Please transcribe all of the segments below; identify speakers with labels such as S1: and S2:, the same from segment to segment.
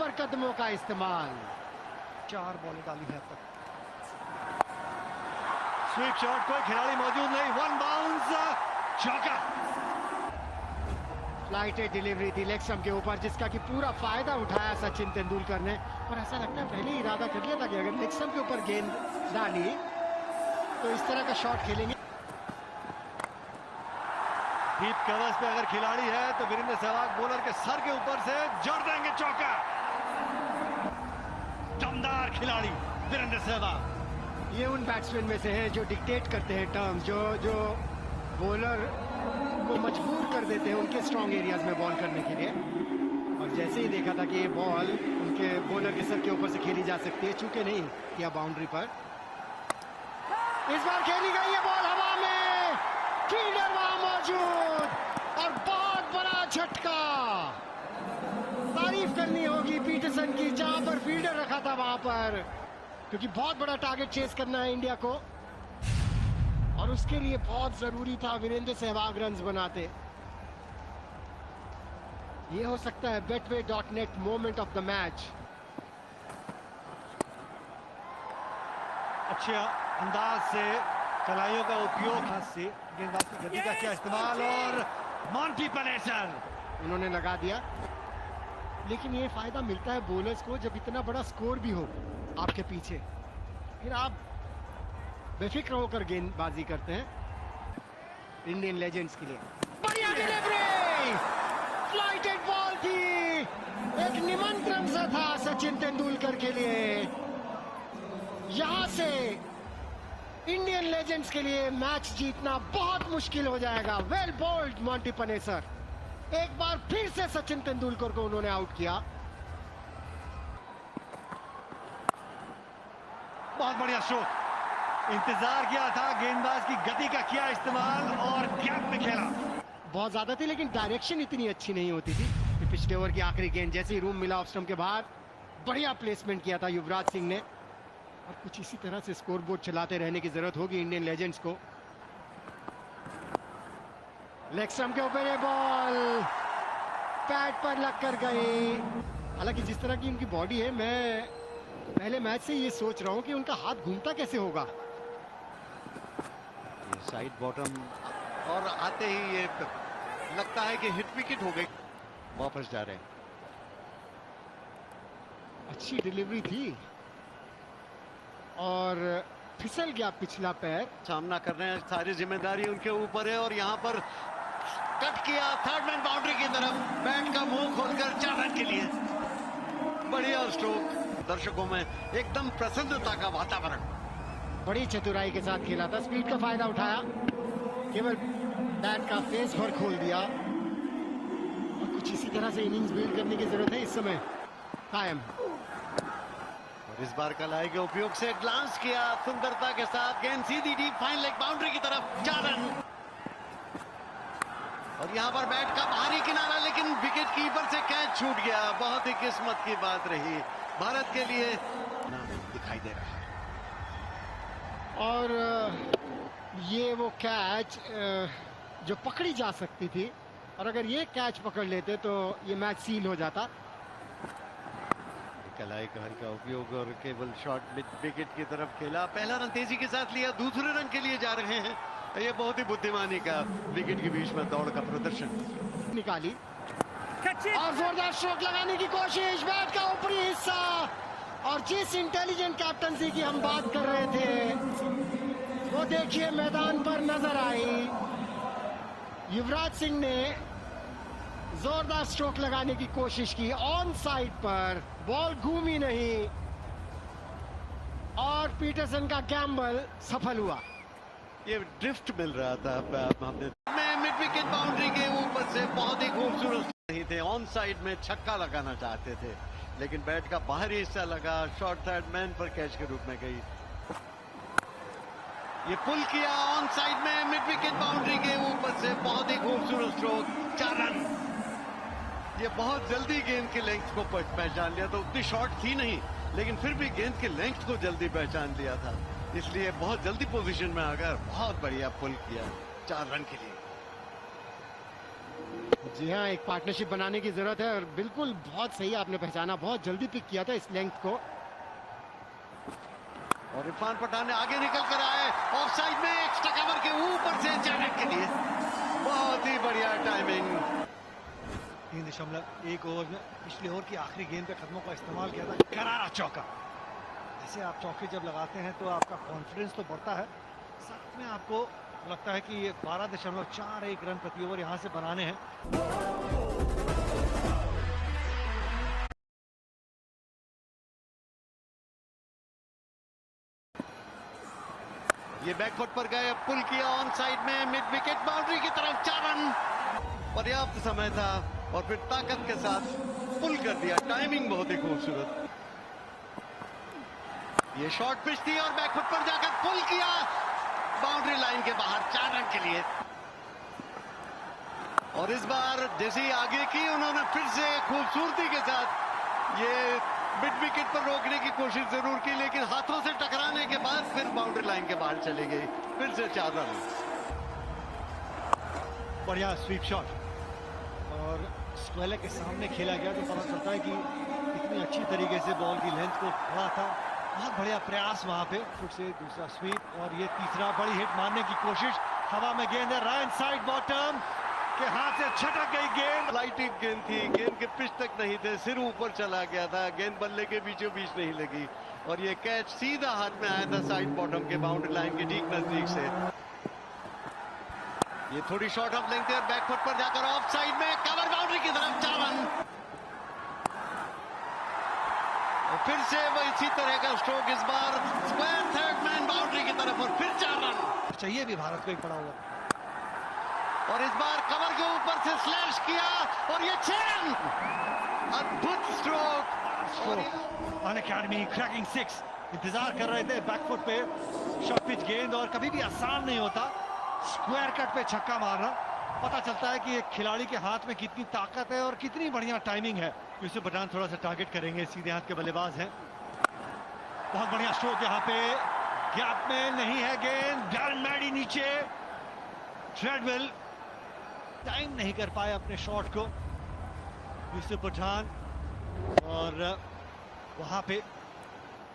S1: पर कदमों का इस्तेमाल।
S2: 4 बॉलें डाली है अब तक। स्वीप शॉट, कोई खिलाड़ी मौजूद नहीं, 1 बाउंस, चौका।
S1: फ्लाइटेड डिलीवरी थी लेग स्टंप के ऊपर, जिसका कि पूरा फायदा उठाया सचिन तेंदुलकर ने। और ऐसा लगता है पहले ही इरादा कर लिया था कि अगर लेग स्टंप के ऊपर गेंद डाली तो इस तरह का शॉट खेलेंगे।
S2: डीप कवर्स पे अगर खिलाड़ी है तो वीरेंद्र सहवाग बॉलर के सर के ऊपर से जड़ देंगे चौका। दमदार खिलाड़ी वीरेंद्र सहवाग।
S1: ये उन बैट्समैन में से है जो डिक्टेट करते हैं टर्म्स, जो बॉलर को मजबूर कर देते हैं उनके स्ट्रॉन्ग एरियाज में बॉल करने के लिए। और जैसे ही देखा था कि ये बॉल उनके बॉलर के सर के ऊपर से खेली जा सकती है, चूके नहीं किया बाउंड्री पर। इस बार खेली गई है बॉल हवा में, फील्डर वहां मौजूद और बहुत बड़ा झटका। तारीफ करनी होगी पीटरसन की, जहां पर फील्डर रखा था वहां पर, क्योंकि बहुत बड़ा टारगेट चेस करना है इंडिया को और उसके लिए बहुत जरूरी था वीरेंद्र सहवाग रन्स बनाते। ये हो सकता है betway.net moment of the match.
S2: अच्छे अंदाज से कलाइयों का उपयोग, हाथ से गेंदबाज की गति का क्या इस्तेमाल, और मॉन्टी पैलेसन
S1: उन्होंने लगा दिया। लेकिन ये फायदा मिलता है बॉलर्स को जब इतना बड़ा स्कोर भी हो आपके पीछे, फिर आप बेफिक्र होकर गेंदबाजी करते हैं। इंडियन लेजेंड्स के लिए बढ़िया डिलीवरी, फ्लाइटेड बॉल थी, एक निमंत्रण सा था सचिन तेंदुलकर के लिए। यहां से इंडियन लेजेंड्स के लिए मैच जीतना बहुत मुश्किल हो जाएगा। Well bowled Monty Panesar. एक बार फिर से सचिन तेंदुलकर को उन्होंने आउट किया।
S2: बहुत बढ़िया स्ट्रोक, इंतजार किया था, गेंदबाज की गति का किया इस्तेमाल और गैप में खेला।
S1: बहुत ज्यादा थी लेकिन डायरेक्शन इतनी अच्छी नहीं होती थी। पिछले ओवर की आखिरी गेंद जैसे ही रूम मिला ऑफ स्टंप के बाहर, बढ़िया प्लेसमेंट किया था युवराज सिंह ने। और कुछ इसी तरह से स्कोरबोर्ड चलाते रहने की जरूरत होगी इंडियन लेजेंड्स को। लेग स्टंप के ऊपर ये बॉल पैड पर लग कर गई। हालांकि जिस तरह की इनकी बॉडी है, मैं पहले मैच से ये सोच रहा हूं कि उनका हाथ घूमता कैसे होगा।
S3: साइड बॉटम और आते ही ये लगता है कि हिट विकेट हो गई। वापस जा रहे हैं।
S1: अच्छी डिलीवरी थी और फिसल गया पिछला पैर।
S3: सामना कर रहे हैं, सारी जिम्मेदारी उनके ऊपर है। और यहाँ पर कट किया, थर्ड मैन बाउंड्री की तरफ, बैट का मुंह खोलकर 4 रन के लिए। बढ़िया स्ट्रोक, दर्शकों में एकदम प्रसन्नता का वातावरण।
S1: बड़ी चतुराई के साथ खेला था, स्पीड का फायदा उठाया, केवल बैट का फेस पर खोल दिया। और कुछ इसी तरह से इनिंग्स बिल्ड करने की जरूरत है इस समय। कायम
S3: और इस बार कलाई के उपयोग से ग्लांस किया सुंदरता के साथ, गेंद सीधी डीप फाइन लेग बाउंड्री की तरफ, 4 रन। और यहाँ पर बैट का बाहरी किनारा, लेकिन विकेट कीपर से कैच छूट गया। बहुत ही किस्मत की बात रही भारत के लिए, दिखाई दे रहा है।
S1: और ये वो कैच जो पकड़ी जा सकती थी, और अगर ये कैच पकड़ लेते तो ये मैच सील हो जाता।
S3: कलाई का उपयोग और केवल शॉट विकेट की तरफ खेला। पहला रन तेजी के साथ लिया, दूसरे रन के लिए जा रहे हैं। ये बहुत ही बुद्धिमानी का विकेट के बीच में दौड़ का प्रदर्शन।
S1: निकाली और जोरदार स्ट्रोक लगाने की कोशिश, बैट का ऊपरी हिस्सा। और जिस इंटेलिजेंट कैप्टनसी की हम बात कर रहे थे, वो देखिए मैदान पर नजर आई। युवराज सिंह ने जोरदार स्ट्रोक लगाने की कोशिश की ऑन साइड पर, बॉल घूमी नहीं और पीटरसन का गैम्बल सफल हुआ।
S3: ये ड्रिफ्ट मिल रहा था हमने मिड विकेट बाउंड्री के ऊपर से, बहुत ही खूबसूरत नहीं थे। ऑन साइड में छक्का लगाना चाहते थे, लेकिन बैट का बाहरी हिस्सा लगा, शॉर्ट थर्ड मैन पर कैच के रूप में गई। ये पुल किया ऑन साइड में मिड विकेट बाउंड्री के ऊपर से, बहुत ही खूबसूरत स्ट्रोक, 4 रन। ये बहुत जल्दी गेंद की लेंथ को पहचान लिया, तो उतनी शॉर्ट थी नहीं, लेकिन फिर भी गेंद की लेंथ को जल्दी पहचान लिया था, इसलिए बहुत जल्दी पोजीशन में आकर बहुत बढ़िया पुल किया 4 रन के लिए।
S1: जी हाँ, एक पार्टनरशिप बनाने की जरूरत है और बिल्कुल बहुत सही आपने पहचाना, बहुत जल्दी पिक किया था इस लेंथ को।
S3: और इरफान पठान ने आगे निकल कर आए, ऑफसाइड में एक्स्ट्रा कवर के ऊपर से चैलेंज के लिए बहुत ही बढ़िया टाइमिंग।
S2: 3.1 ओवर में पिछले ओवर की आखिरी गेंद पे कदमों का इस्तेमाल किया था, करारा चौका। ऐसे आप चौके जब लगाते हैं तो आपका कॉन्फिडेंस तो बढ़ता है, साथ में आपको लगता है कि ये 12.41 रन प्रति ओवर यहां से बनाने हैं।
S3: ये बैकफुट पर गए, पुल किया ऑन साइड में, मिड विकेट बाउंड्री की तरफ 4 रन। पर्याप्त समय था और फिर ताकत के साथ पुल कर दिया, टाइमिंग बहुत ही खूबसूरत। ये शॉर्ट पिच थी और बैकफुट पर जाकर पुल किया, बाउंड्री लाइन के बाहर 4 रन के लिए। और इस बार जैसे ही आगे की उन्होंने फिर से खूबसूरती के साथ ये मिड विकेट पर रोकने की कोशिश जरूर की, लेकिन हाथों से टकराने के बाद फिर बाउंड्री लाइन के बाहर चली गई, फिर से 4 रन।
S2: बढ़िया स्वीप शॉट और स्क्वेलर के सामने खेला गया तो पता चलता है कि कितनी अच्छी तरीके से बॉल की लेंथ को पकड़ा था। बहुत बढ़िया प्रयास वहां पे, फुट से दूसरा स्वीप और ये तीसरा बड़ी हिट मारने की कोशिश। हवा में गेंद है, राइट साइड बॉटम के हाथ से छटक गई गेंद।
S3: लाइटेड गेंद थी, गेंद के पिच तक नहीं थे, सिर ऊपर चला गया था, गेंद बल्ले के बीचों बीच नहीं लगी और ये कैच सीधा हाथ में आया था साइड बॉटम के बाउंड्री लाइन के ठीक नजदीक से। ये थोड़ी शॉर्ट ऑफ लेंथ है, बैकफुट पर जाकर ऑफ साइड में कवर बाउंड्री की तरफ 4 रन। और फिर से वो इसी तरह का स्ट्रोक, इस bar square third man boundary की तरफ और फिर 4 रन
S2: चाहिए भी भारत को एक पड़ा हुआ।
S3: और इस बार कवर के ऊपर से स्लैश किया और ये 6 रन। अद्भुत स्ट्रोक।
S2: अनअकैडमी क्रैकिंग 6 इंतजार कर रहे थे बैकफुट पे शॉर्ट पिच गेंद, और कभी भी आसान नहीं होता स्क्वायर कट पे छक्का मारना। पता चलता है कि एक खिलाड़ी के हाथ में कितनी ताकत है और कितनी बढ़िया टाइमिंग है। यूसुफ पठान थोड़ा सा टारगेट करेंगे, सीधे हाथ के बल्लेबाज हैं। बहुत बढ़िया स्ट्रोक यहाँ पे, गैप में नहीं है गेंद, डैरेन मैडी नीचे, ट्रेडवेल टाइम नहीं कर पाए अपने शॉट को यूसुफ पठान, और वहां पे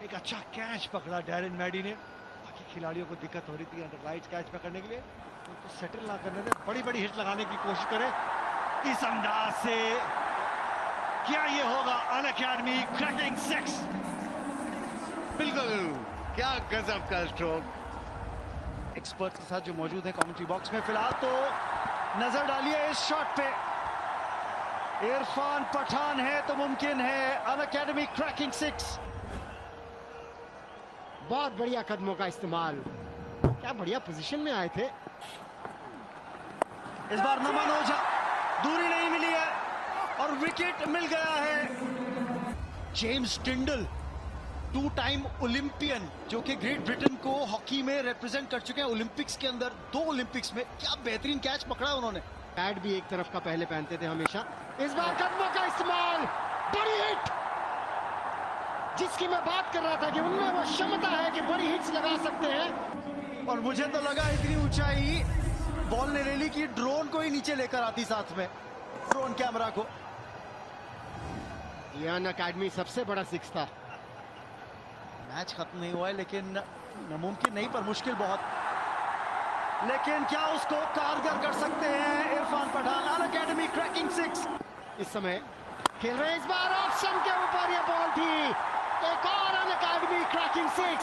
S2: एक अच्छा कैच पकड़ा डैरेन मैडी ने। बाकी खिलाड़ियों को दिक्कत हो रही थी अंडर लाइट्स कैच पकड़ने के लिए, तो सेटल ना करने दें, बड़ी बड़ी हिट लगाने की कोशिश करें इस अंदाज से। क्या ये होगा अनअकैडमी क्रैकिंग 6?
S3: बिल्कुल, क्या गजब का स्ट्रोक।
S2: एक्सपर्ट के साथ जो मौजूद है कमेंट्री बॉक्स में फिलहाल, तो नजर डालिए इस शॉट पे। इरफान पठान है तो मुमकिन है अनअकैडमी क्रैकिंग 6।
S1: बहुत बढ़िया कदमों का इस्तेमाल, क्या बढ़िया पोजीशन में आए थे।
S2: इस बार नमन ओझा, दूरी नहीं मिली है और विकेट मिल गया है। जेम्स टिंडल, 2 टाइम ओलंपियन, जो कि ग्रेट ब्रिटेन को हॉकी में रिप्रेजेंट कर चुके हैं ओलंपिक्स के अंदर, 2 ओलंपिक्स में। क्या बेहतरीन कैच पकड़ा उन्होंने।
S1: पैड भी एक तरफ का पहले पहनते थे हमेशा। इस बार कदमों का इस्तेमाल, बड़ी हिट, जिसकी मैं बात कर रहा था कि उनमें वो क्षमता है कि बड़ी हिट्स लगा सकते हैं।
S2: और मुझे तो लगा इतनी ऊंचाई बॉल ने ले ली कि ड्रोन को ही नीचे लेकर आती, साथ में ड्रोन कैमरा को।
S1: ये अनअकैडमी सबसे बड़ा 6 था।
S2: मैच खत्म नहीं हुआ है, लेकिन नामुमकिन नहीं पर मुश्किल बहुत। लेकिन क्या उसको कारगर कर सकते हैं इरफान पठान? अनअकैडमी क्रैकिंग 6
S1: इस समय खेल रहे, इस बार ऑप्शन के ऊपर ये बॉल थी। एक और अनअकैडमी क्रैकिंग 6,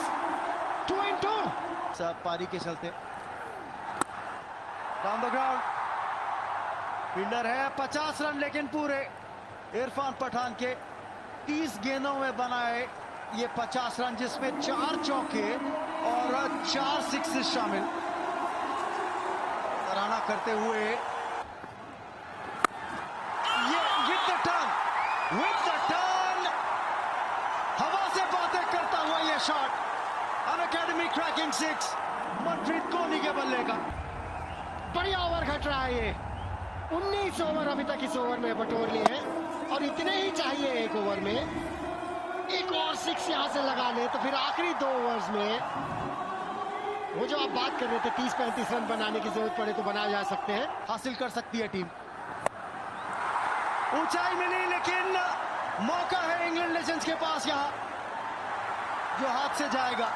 S1: 2 in 2
S2: सब पारी के चलते डाउन द ग्राउंड। फील्डर है, 50 रन लेकिन पूरे इरफान पठान के 30 गेंदों में बनाए ये 50 रन, जिसमें 4 चौके और 4 सिक्सेस शामिल। सराहना करते हुए ये विद द टर्न, हवा से बातें करता हुआ ये shot. Unacademy cracking 6, Manpreet Kohli के बल्ले का।
S1: बढ़िया ओवर घट रहा है ये। 19 ओवर अभी तक इस ओवर में बटोर लिए हैं और इतने ही चाहिए एक ओवर में। एक और 6 यहां से लगा ले तो फिर आखिरी 2 ओवर्स में वो जो आप बात कर रहे थे 30-35 रन बनाने की जरूरत पड़े तो बनाए जा सकते हैं।
S2: हासिल कर सकती है टीम।
S4: ऊंचाई मिली, लेकिन मौका है इंग्लैंड लेजेंड्स के पास यहाँ, जो हाथ से जाएगा।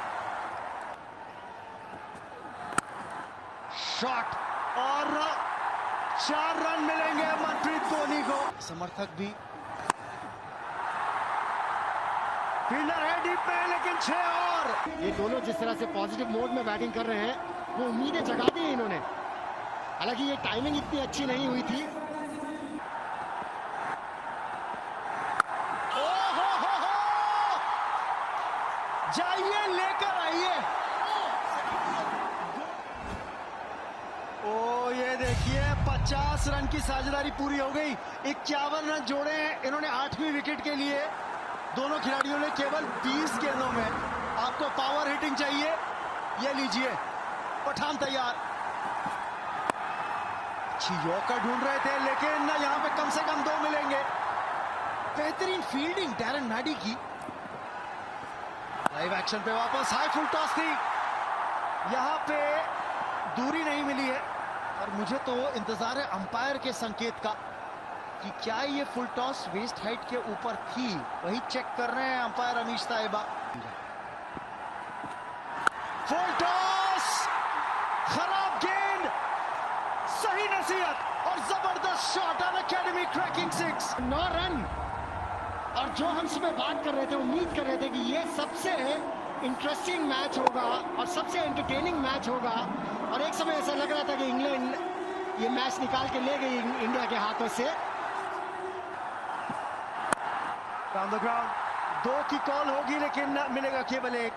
S4: शॉट और 4 रन मिलेंगे मनप्रीत कोहली को। समर्थक भी, फील्डर है डीप में, लेकिन 6 और।
S1: ये दोनों जिस तरह से पॉजिटिव मोड में बैटिंग कर रहे हैं, वो उम्मीदें जगा दी हैं इन्होंने। हालांकि ये टाइमिंग इतनी अच्छी नहीं हुई थी।
S4: जाइए, लेकर आइए। ओ ये देखिए, 50 रन की साझेदारी पूरी हो गई। 51 रन जोड़े हैं इन्होंने 8वीं विकेट के लिए। दोनों खिलाड़ियों ने केवल 20 गेंदों में। आपको पावर हिटिंग चाहिए, ये लीजिए, पठान तैयार। अच्छी यॉर्कर ढूंढ रहे थे, लेकिन यहां पे कम से कम 2 मिलेंगे। बेहतरीन फील्डिंग डैरेन मैडी की। लाइव एक्शन पे वापस, हाई फुल टॉस थी, यहां पे दूरी नहीं मिली है। और मुझे तो इंतजार है अंपायर के संकेत का कि क्या ये फुल टॉस वेस्ट हाइट के ऊपर थी। वही चेक कर रहे हैं umpire Amish Taiba. Full toss, खराब गेंद, सही नसीहत और जबरदस्त shot on academy cracking 6।
S1: 9 run. और जो हम सुबह बात कर रहे थे, उम्मीद कर रहे थे कि ये सबसे इंटरेस्टिंग मैच होगा और सबसे एंटरटेनिंग मैच होगा। और एक समय ऐसा लग रहा था कि इंग्लैंड ये मैच निकाल के ले गई इंडिया के हाथों से।
S4: ऑन द ग्राउंड 2 की कॉल होगी, लेकिन मिलेगा केवल 1।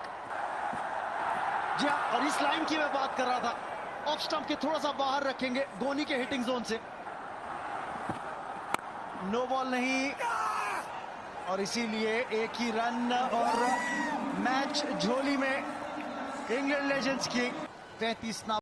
S4: जी हाँ, और इस लाइन की मैं बात कर रहा था, ऑफ स्टंप के थोड़ा सा बाहर रखेंगे गोनी के हिटिंग जोन से। नो बॉल नहीं, और इसीलिए 1 ही रन और मैच झोली में इंग्लैंड लेजेंड्स की। 35 नाबाद